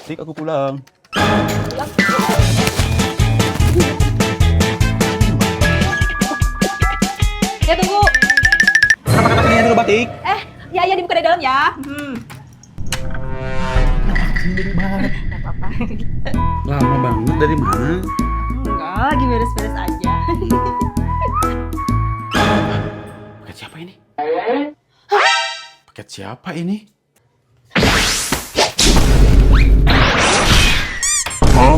Tik, aku pulang. Ya tunggu. Kenapa kata sini dulu, Batik? Ya dibuka dari dalam ya. Gak apa-apa. Lama banget, dari mana? Enggak, lagi beres-beres aja. Paket siapa ini? Paket siapa ini? Hah?